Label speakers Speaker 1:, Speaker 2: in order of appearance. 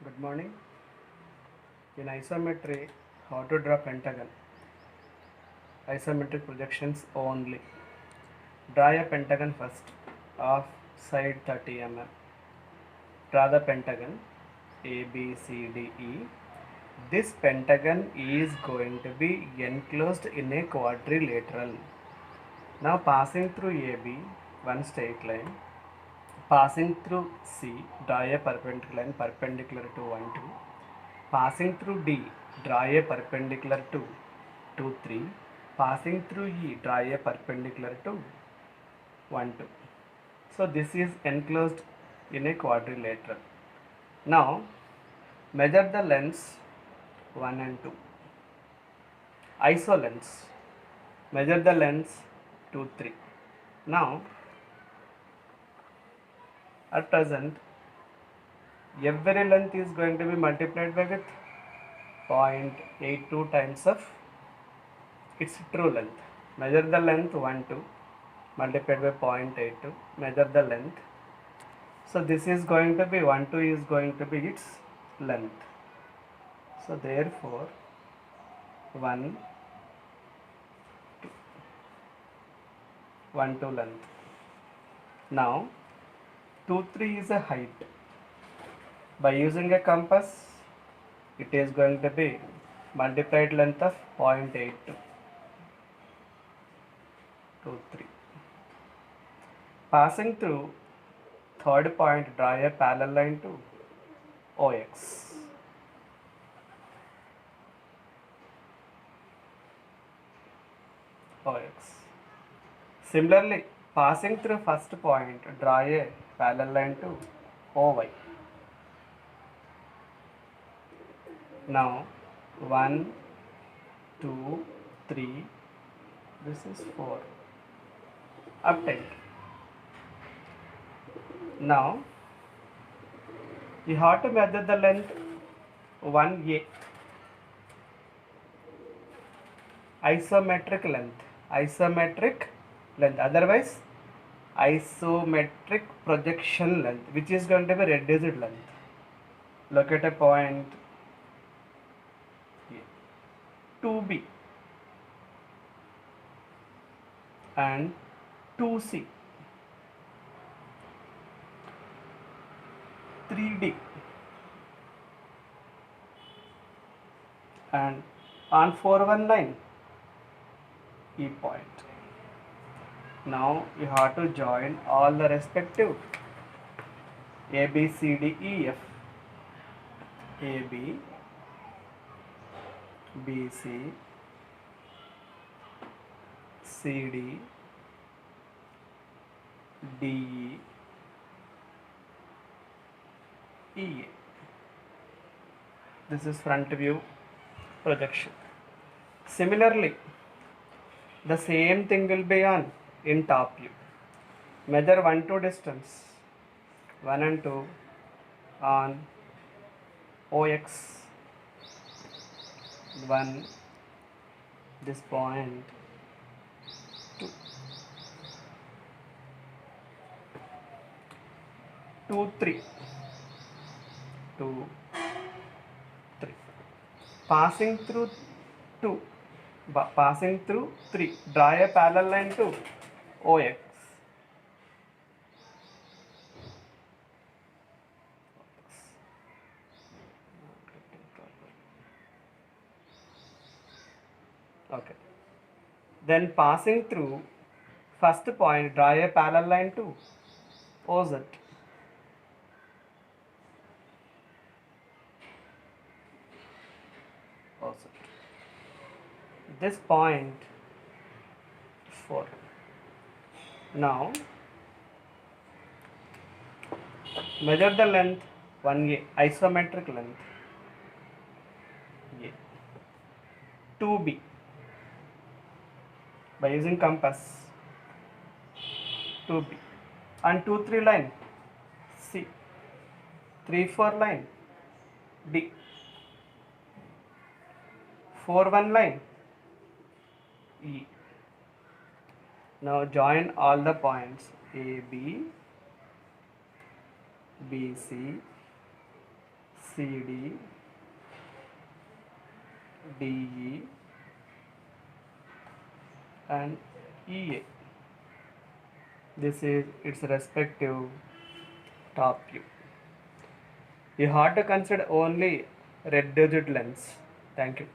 Speaker 1: Good morning. In isometry, how to draw pentagon? Isometric projections only. Draw a pentagon first of side 30 mm. Draw the pentagon A, B, C, D, E. This pentagon is going to be enclosed in a quadrilateral. Now passing through AB, one straight line. Passing through C, draw a perpendicular line perpendicular to 1, 2. Passing through D, draw a perpendicular to 2, 3. Passing through E, draw a perpendicular to 1, 2. So this is enclosed in a quadrilateral. Now measure the lengths 1 and 2. Iso lengths. Measure the lengths 2, 3. Now at present every length is going to be multiplied by with 0.82 times of its true length. Measure the length 1, 2 multiplied by 0.82. Measure the length. So this is going to be 1, 2 is going to be its length. So therefore 1, 1, 2 length. Now 2, 3 is a height. By using a compass, it is going to be multiplied length of 0.82. 2, 3. Passing through third point, draw a parallel line to OX. OX. Similarly, passing through first point, draw a parallel line to OY. Now 1, 2, 3, this is 4. Obtained. Now you have to measure the length 1A. Isometric length, otherwise isometric projection length, which is going to be reduced length. Locate a point 2B and 2C, 3D, and on 419 E point. Now you have to join all the respective A, B, C, D, E, F. A, B, B, C, C, D, D, E, E, A. This is front view projection. Similarly, the same thing will be on in top view. Measure 1, 2 distance, 1 and 2 on OX, 1, this point 2, 2, 3, 2, 3. Passing through 2, passing through 3, draw a parallel line to OX. Okay. Then passing through first point, draw a parallel line to OZ. OZ. This point 4. Now measure the length 1A, isometric length A, 2B by using compass, 2B, and 2, 3 line C, 3, 4 line D, 4, 1 line E. Now join all the points A, B, B, C, CD, DE and EA. This is its respective top view. You have to consider only red digit lens. Thank you.